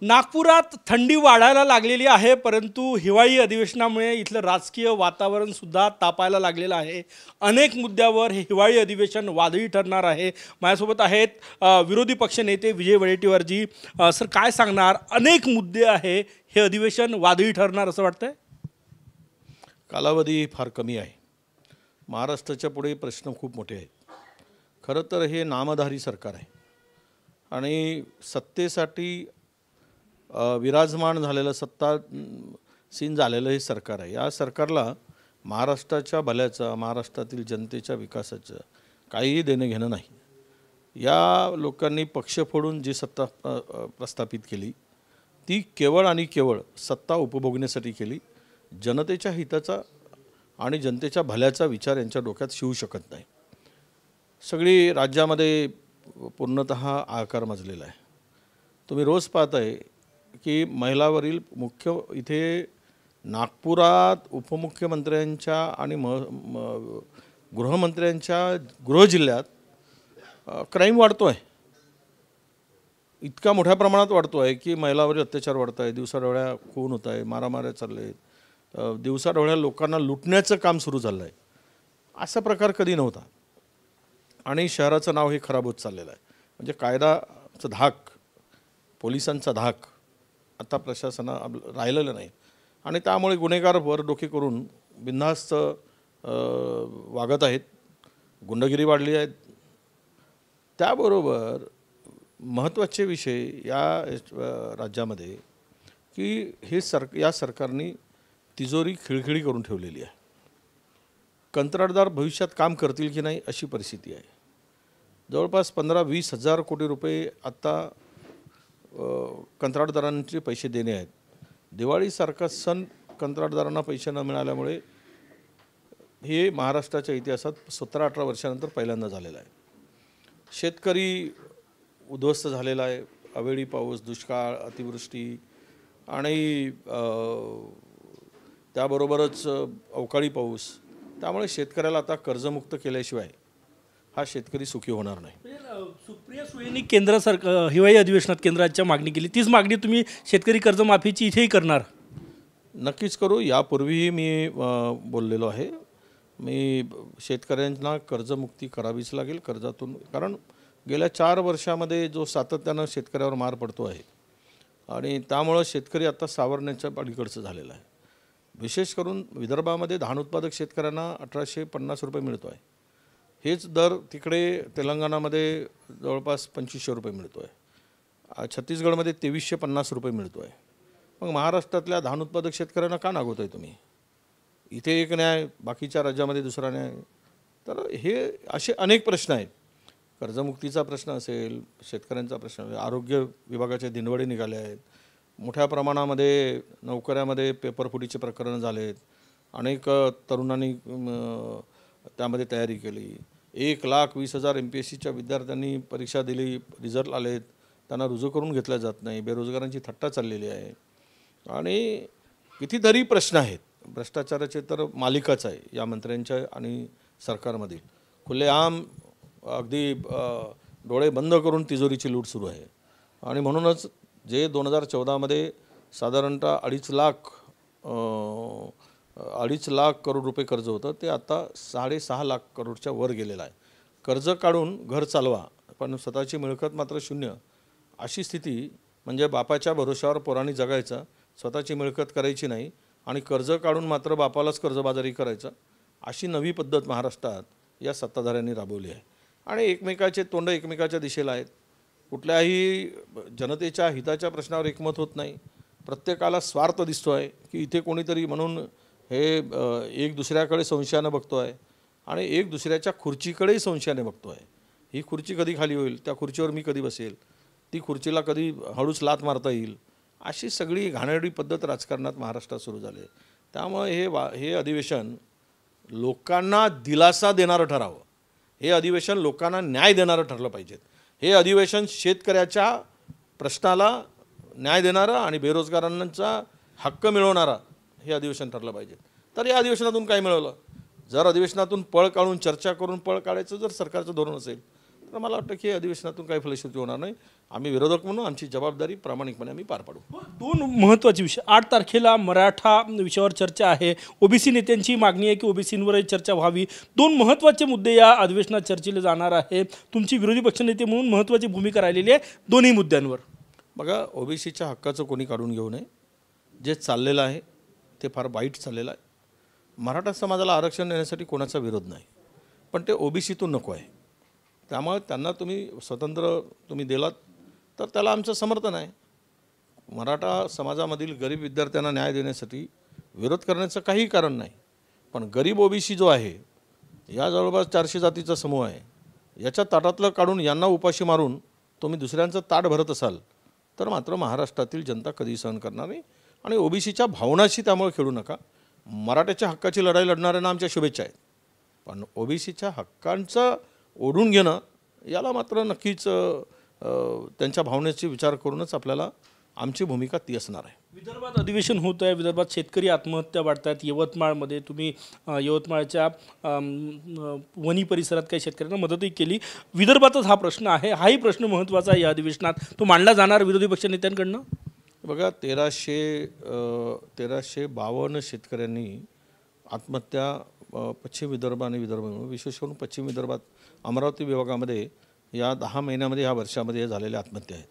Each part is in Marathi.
नागपुरात थंडी वाढायला लागलेली आहे, परंतु हिवाळी अधिवेशनामुळे इथलं राजकीय वातावरण सुद्धा तापायला लागलेलं आहे। अनेक मुद्द्यावर हे हिवाळी अधिवेशन वादळी ठरणार आहे। माझ्यासोबत आहेत विरोधी पक्षनेते विजय वडेट्टीवारजी। सर, काय सांगणार? अनेक मुद्दे आहे, हे अधिवेशन वादळी ठरणार असं वाटतंय? कालावधी फार कमी आहे। महाराष्ट्राच्या पुढे प्रश्न खूप मोठे आहेत। खरं तर हे नामधारी सरकार आहे आणि सत्तेसाठी विराजमान झालेलं सत्तासीन झालेलं हे सरकार आहे। या सरकारला महाराष्ट्राच्या भल्याचं, महाराष्ट्रातील जनतेच्या विकासाचं काहीही देणं घेणं नाही। या लोकांनी पक्ष फोडून जी सत्ता प्रस्थापित केली ती केवळ आणि केवळ सत्ता उपभोगण्यासाठी केली। जनतेच्या हिताचा आणि जनतेच्या भल्याचा विचार यांच्या डोक्यात शिवू शकत नाही। सगळी राज्यामध्ये पूर्णतः आकार मजलेला आहे। तुम्ही रोज पाहताय की महिलावरील मुख्य इथे नागपुरात उपमुख्यमंत्र्यांच्या आणि गृहमंत्र्यांच्या गृह जिल्ह्यात क्राईम वाढतो आहे। इतका मोठ्या प्रमाणात वाढतो आहे की महिलावरील अत्याचार वाढत आहे, दिवसाढवळ्या खून होत आहे, मारामाऱ्या चालले आहेत, दिवसाढवळ्या लोकांना लुटण्याचं काम सुरू झालं आहे। असा प्रकार कधी नव्हता आणि शहराचं नाव हे खराब होत चाललेलं आहे। म्हणजे कायद्याचा धाक, पोलिसांचा धाक आता प्रशासना राहिलेलं नाही आणि त्यामुळे गुन्हेगार वर डोके करून बिनधास्त वागत आहेत, गुंडगिरी वाढली आहे। त्याबरोबर महत्त्वाचे विषय या राज्यामध्ये की हे या सरकारने तिजोरी खिळखिळी करून ठेवलेली आहे। कंत्राटदार भविष्यात काम करतील की नाही अशी परिस्थिती आहे। जवळपास 15-20 हजार कोटी रुपये आता कंत्राटदारांचे पैसे देणे आहेत। दिवाळीसारखा सण कंत्राटदारांना पैसे न मिळाल्यामुळे हे महाराष्ट्राच्या इतिहासात 17-18 वर्षानंतर पहिल्यांदा झालेलं आहे। शेतकरी उद्ध्वस्त झालेला आहे। अवेळी पाऊस, दुष्काळ, अतिवृष्टी आणि त्याबरोबरच अवकाळी पाऊस, त्यामुळे शेतकऱ्याला आता कर्जमुक्त केल्याशिवाय हा शेतकरी सुखी होणार नाही। सुप्रिया सुळेंनी केंद्र सरकार हिवाळी अधिवेशनात केंद्राच्या मागणी केली, तीच मागणी तुम्ही शेतकरी कर्जमाफीची इथेही करणार? नक्कीच करू। यापूर्वीही मी बोललेलो आहे। मी शेतकऱ्यांना कर्जमुक्ती करावीच लागेल कर्जातून, कारण गेल्या 4 वर्षामध्ये जो सातत्यानं शेतकऱ्यावर मार पडतो आहे आणि त्यामुळं शेतकरी आता सावरण्याच्या पलीकडचं झालेला आहे। विशेष करून विदर्भामध्ये धान उत्पादक शेतकऱ्यांना 1850 रुपये मिळतो आहे। हेच दर तिकडे तेलंगणामध्ये जवळपास 2500 रुपये मिळतो आहे। छत्तीसगडमध्ये 2350 रुपये मिळतो आहे। मग महाराष्ट्रातल्या धान उत्पादक शेतकऱ्यांना का नागवत आहे तुम्ही? इथे एक न्याय, बाकीच्या राज्यामध्ये दुसरा न्याय। तर हे असे अनेक प्रश्न आहेत। कर्जमुक्तीचा प्रश्न असेल, शेतकऱ्यांचा प्रश्न असेल, आरोग्य विभागाचे दिनवडे निघाले आहेत, मोठ्या प्रमाणामध्ये नोकऱ्यामध्ये पेपरफुटीचे प्रकरण झाले आहेत, अनेक तरुणांनी त्यामध्ये तयारी केली। 1,20,000 MPSCच्या विद्यार्थ्यांनी परीक्षा दिली, रिझल्ट आलेत, त्यांना रुजू करून घेतल्या जात नाही। बेरोजगारांची थट्टा चाललेली आहे आणि कितीतरी प्रश्न आहेत। भ्रष्टाचाराचे तर मालिकाच आहे या मंत्र्यांच्या आणि सरकारमधील। खुलेआम अगदी डोळे बंद करून तिजोरीची लूट सुरू आहे आणि म्हणूनच जे 2014मध्ये साधारणतः 2.5 लाख करोड रुपये कर्ज होतं ते आता 6.5 लाख करोडच्या वर गेलेलं आहे। कर्ज काढून घर चालवा पण स्वतःची मिळकत मात्र शून्य, अशी स्थिती म्हणजे बापाच्या भरोश्यावर पोरांनी जगायचं, स्वतःची मिळकत करायची नाही आणि कर्ज काढून मात्र बापालाच कर्जबाजारी करायचं, अशी नवी पद्धत महाराष्ट्रात या सत्ताधाऱ्यांनी राबवली आहे आणि एकमेकाचे तोंड एकमेकाच्या दिशेला आहेत। कुठल्याही जनतेच्या हिताच्या प्रश्नावर एकमत होत नाही। प्रत्येकाला स्वार्थ दिसतो आहे की इथे कोणीतरी म्हणून हे एक दुसऱ्याकडे संशयाने बघतो आहे आणि एक दुसऱ्याच्या खुर्चीकडेही संशयाने बघतो आहे। ही खुर्ची कधी खाली होईल, त्या खुर्चीवर मी कधी बसेल, ती खुर्चीला कधी हळूच लात मारता येईल, अशी सगळी घाणेरडी पद्धत राजकारणात महाराष्ट्रात सुरू झाली आहे। त्यामुळे हे अधिवेशन लोकांना दिलासा देणारं ठरावं। हे अधिवेशन लोकांना न्याय देणारं ठरलं पाहिजे। हे अधिवेशन शेतकऱ्याच्या प्रश्नाला न्याय देणारं आणि बेरोजगारांचा हक्क मिळवणारा हे अधिवेशन ठरलं पाहिजे। तर या अधिवेशनातून काय मिळवलं? जर अधिवेशनातून पळ काढून चर्चा करून पळ काढायचं जर सरकारचं धोरण असेल तर मला वाटतं की अधिवेशनातून काही फलश्रुती होणार नाही. आम्ही विरोधक म्हणून आमची जबाबदारी प्रामाणिकपणे आम्ही पार पाडू. दोन महत्त्वाचे विषय 8 तारखेला मराठा विषयावर चर्चा आहे. ओबीसी नेत्यांची मागणी आहे की ओबीसींवरही चर्चा व्हावी. दोन महत्त्वाचे मुद्दे या अधिवेशनात चर्चेले जाणार आहे. तुमची विरोधी पक्षनेते म्हणून महत्त्वाची भूमिका राहिलेली आहे दोन्ही मुद्द्यांवर. बघा, ओबीसीच्या हक्काचं कोणी काढून घेऊ नये. जे चाललेलं आहे ते फार वाईट चाललेलं आहे. मराठा समाजाला आरक्षण देण्यासाठी कोणाचा विरोध नाही, पण ते ओबीसीतून नको आहे. त्यामुळे त्यांना तुम्ही स्वतंत्र तुम्ही दिलात तर त्याला आमचं समर्थन आहे. मराठा समाजामधील गरीब विद्यार्थ्यांना न्याय देण्यासाठी विरोध करण्याचं काही कारण नाही. पण गरीब ओबीसी जो आहे, या जवळपास 400 जातीचा समूह आहे, याच्या ताटातलं काढून यांना उपाशी मारून तुम्ही दुसऱ्यांचं ताट भरत असाल तर मात्र महाराष्ट्रातील जनता कधी सहन करणार नाही. आणि ओबीसीच्या भावनाशी त्यामुळे खेळू नका. मराठ्याच्या हक्काची लढाई लढणाऱ्यांना आमच्या शुभेच्छा आहेत, पण ओबीसीच्या हक्कांचं ओढून घेणं याला मात्र नक्कीच त्यांच्या भावनेची विचार करूनच आपल्याला आमची भूमिका ती असणार आहे. विदर्भात अधिवेशन होत आहे. विदर्भात शेतकरी आत्महत्या वाढत आहेत. यवतमाळमध्ये तुम्ही यवतमाळच्या वणी परिसरात काही शेतकऱ्यांना मदतही केली. विदर्भातच हा प्रश्न आहे. हाही प्रश्न महत्त्वाचा आहे या अधिवेशनात. तो मांडला जाणार विरोधी पक्षनेत्यांकडनं. बघा, 1352 शेतकऱ्यांनी आत्महत्या पश्चिम विदर्भ आणि विदर्भ मिळून, विशेष करून पश्चिम विदर्भात अमरावती विभागामध्ये या 10 महिन्यामध्ये, ह्या वर्षामध्ये झालेल्या आत्महत्या आहेत.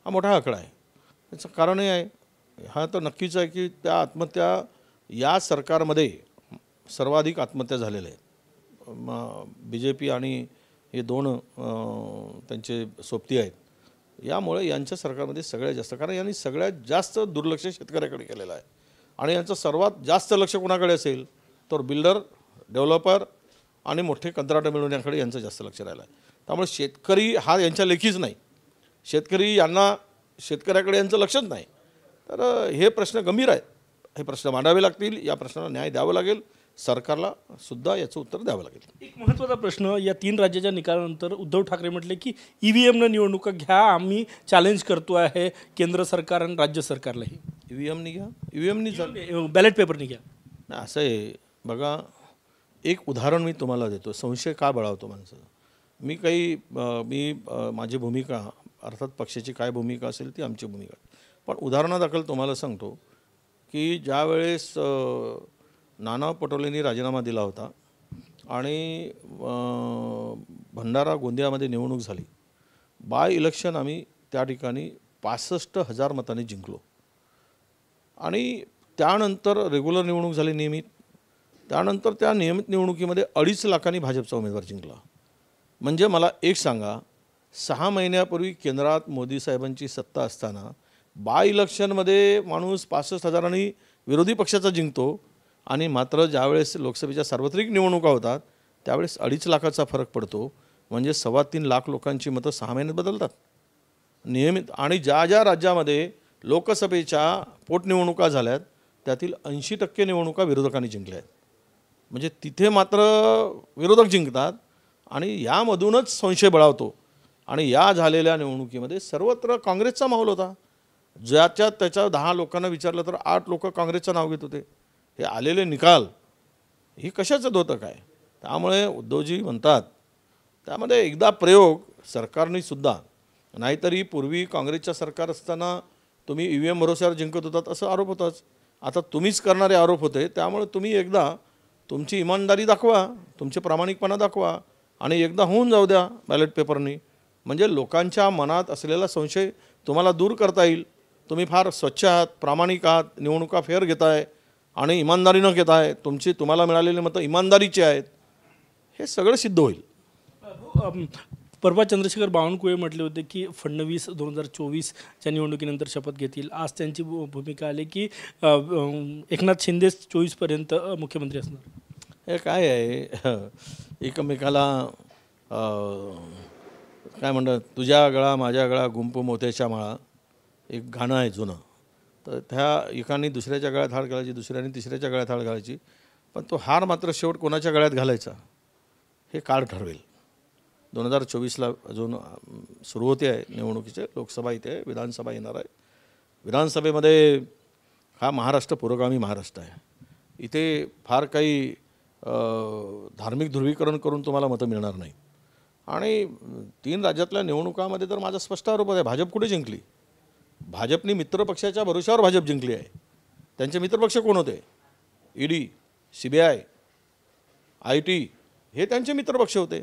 हा मोठा आकडा आहे. त्याचं कारणही आहे, हा तर नक्कीच आहे की त्या आत्महत्या या सरकारमध्ये सर्वाधिक आत्महत्या झालेल्या आहेत. BJP आणि हे दोन त्यांचे सोबती आहेत. यामुळे यांच्या सरकारमध्ये सगळ्यात जास्त, कारण यांनी सगळ्यात जास्त दुर्लक्ष शेतकऱ्याकडे केलेलं आहे. आणि यांचं सर्वात जास्त लक्ष कोणाकडे असेल तर बिल्डर, डेव्हलपर आणि मोठे कंत्राटं मिळवण्याकडे यांचं जास्त लक्ष राहिलं आहे. त्यामुळे शेतकरी हा यांच्या लेखीच नाही. शेतकऱ्याकडे यांचं लक्षच नाही. तर हे प्रश्न गंभीर आहेत. हे प्रश्न मांडावे लागतील. या प्रश्नाला न्याय द्यावा लागेल. सरकारला सुद्धा याचं उत्तर द्यावं लागेल. एक महत्त्वाचा प्रश्न, या 3 राज्याच्या निकालानंतर उद्धव ठाकरे म्हटले की EVMनं निवडणुका घ्या, आम्ही चॅलेंज करतो आहे केंद्र सरकार आणि राज्य सरकारलाही. EVMनी घ्या, EVMनी बॅलेट पेपरनी घ्या. नाही, असं आहे. बघा, एक उदाहरण मी तुम्हाला देतो. संशय का बळावतो माणसाचा. मी माझी भूमिका, अर्थात पक्षाची काय भूमिका असेल ती आमची भूमिका, पण उदाहरणादाखल तुम्हाला सांगतो की ज्यावेळेस नाना पटोलेंनी राजीनामा दिला होता आणि भंडारा गोंदियामध्ये निवडणूक झाली, बाय इलेक्शन आम्ही त्या ठिकाणी 65,000 मतांनी जिंकलो. आणि त्यानंतर रेग्युलर निवडणूक झाली नियमित. त्यानंतर त्या नियमित निवडणुकीमध्ये 2.5 लाखांनी भाजपचा उमेदवार जिंकला. म्हणजे मला एक सांगा, 6 महिन्यापूर्वी केंद्रात मोदी साहेबांची सत्ता असताना बाय इलेक्शनमध्ये माणूस 65,000 विरोधी पक्षाचा जिंकतो, आणि मात्र ज्यावेळेस लोकसभेच्या सार्वत्रिक निवडणुका होतात त्यावेळेस 2.5 लाखाचा फरक पडतो. म्हणजे 3.25 लाख लोकांची मतं 6 महिन्यात बदलतात नियमित. आणि ज्या ज्या राज्यामध्ये लोकसभेच्या पोटनिवडणुका झाल्यात त्यातील 80% निवडणुका विरोधकांनी जिंकल्या आहेत. म्हणजे तिथे मात्र विरोधक जिंकतात आणि यामधूनच संशय बळावतो. आणि या झालेल्या निवडणुकीमध्ये सर्वत्र काँग्रेसचा माहोल होता. ज्याच्या त्याच्या 10 लोकांना विचारलं तर 8 लोक काँग्रेसचं नाव घेत होते. हे आलेले निकाल ही कशाचं द्योतक आहे. त्यामुळे उद्धवजी म्हणतात त्यामध्ये एकदा प्रयोग सरकारने सुद्धा, नाहीतरी पूर्वी काँग्रेसच्या सरकार असताना तुम्ही EVM भरोश्यावर जिंकत होतात असं आरोप होताच. आता तुम्हीच करणारे आरोप होते. त्यामुळे तुम्ही एकदा तुमची इमानदारी दाखवा, तुमचे प्रामाणिकपणा दाखवा आणि एकदा होऊन जाऊ द्या बॅलेट पेपरनी. म्हणजे लोकांच्या मनात असलेला संशय तुम्हाला दूर करता येईल. तुम्ही फार स्वच्छ आहात, प्रामाणिक आहात, निवडणुका फेअर घेताय आणि इमानदारीनं घेताय, तुम्हाला मिळालेली मतं इमानदारीची आहेत, हे सगळं सिद्ध होईल. परवा चंद्रशेखर बावनकुळे म्हटले होते की फडणवीस 2024च्या निवडणुकीनंतर शपथ घेतील. आज त्यांची भूमिका आली की एकनाथ शिंदे 24पर्यंत मुख्यमंत्री असणार. हे काय आहे, एकमेकाला काय म्हणतात, तुझ्या गळा माझ्या गळा गुंप मोत्याच्या माळा, एक गाणं आहे जुनं. तर त्या एकाने दुसऱ्याच्या गळ्यात हार घालायची, दुसऱ्याने तिसऱ्याच्या गळ्यात हार घालायची, पण तो हार मात्र शेवट कोणाच्या गळ्यात घालायचा हे काळ ठरवेल. 2024ला अजून सुरू होते आहे निवडणुकीचे. लोकसभा इथे आहे, विधानसभा येणार आहे. विधानसभेमध्ये हा महाराष्ट्र पुरोगामी महाराष्ट्र आहे. इथे फार काही धार्मिक ध्रुवीकरण करून तुम्हाला मतं मिळणार नाही. आणि 3 राज्यातल्या निवडणुकामध्ये तर माझा स्पष्ट आरोप आहे, भाजप कुठे जिंकली? भाजपनी मित्रपक्षाच्या भरोश्यावर भाजप जिंकली आहे. त्यांचे मित्रपक्ष कोण होते? ईडी, CBI, IT हे त्यांचे मित्रपक्ष होते.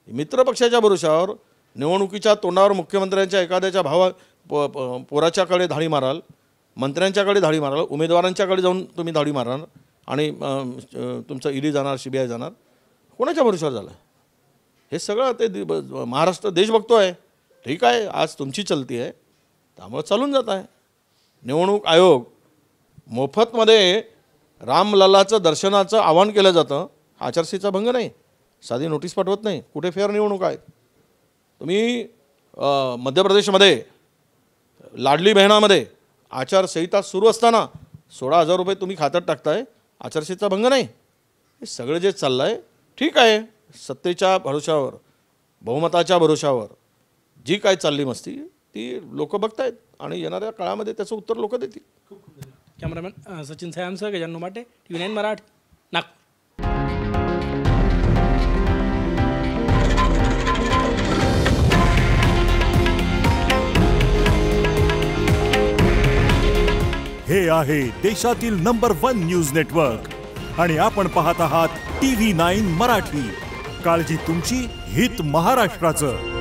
मित्रपक्षाच्या भरोश्यावर निवडणुकीच्या तोंडावर मुख्यमंत्र्यांच्या एखाद्याच्या पोराच्याकडे धाडी माराल, मंत्र्यांच्याकडे धाडी माराल, उमेदवारांच्याकडे जाऊन तुम्ही धाडी माराल आणि तुमचं ईडी जाणार, CBI जाणार. कोणाच्या भरोश्यावर झालं? हे सगळं ते महाराष्ट्र देश बघतोय. ठीक आहे, आज तुमची चलती आहे त्यामुळे चालून जात आहे. निवडणूक आयोग मोफतमध्ये रामलल्लाचं दर्शनाचं आवाहन केलं जातं. आचारसंहितेचा भंग नाही, साधी नोटीस पाठवत नाही. कुठे फेअर निवडणूक आहेत? तुम्ही मध्य प्रदेशमध्ये लाडली बहिणामध्ये आचारसंहिता सुरू असताना 16,000 रुपये तुम्ही खात्यात टाकताय. आचारसंहितेचा भंग नाही. हे सगळं जे चाललं आहे ठीक आहे. सत्तेच्या भरोशावर, बहुमताच्या भरोशावर जी काय चालली मस्ती ती लोक बघतायत आणि येणाऱ्या काळामध्ये त्याचं उत्तर लोक देतील. कॅमेरामॅन सचिन सयांसह गजानन माटे, TV9 मराठी, नागपूर. हे आहे देशातील नंबर 1 न्यूज नेटवर्क आणि आपण पाहत आहात TV9 मराठी. काळजी तुमची, हित महाराष्ट्राचं.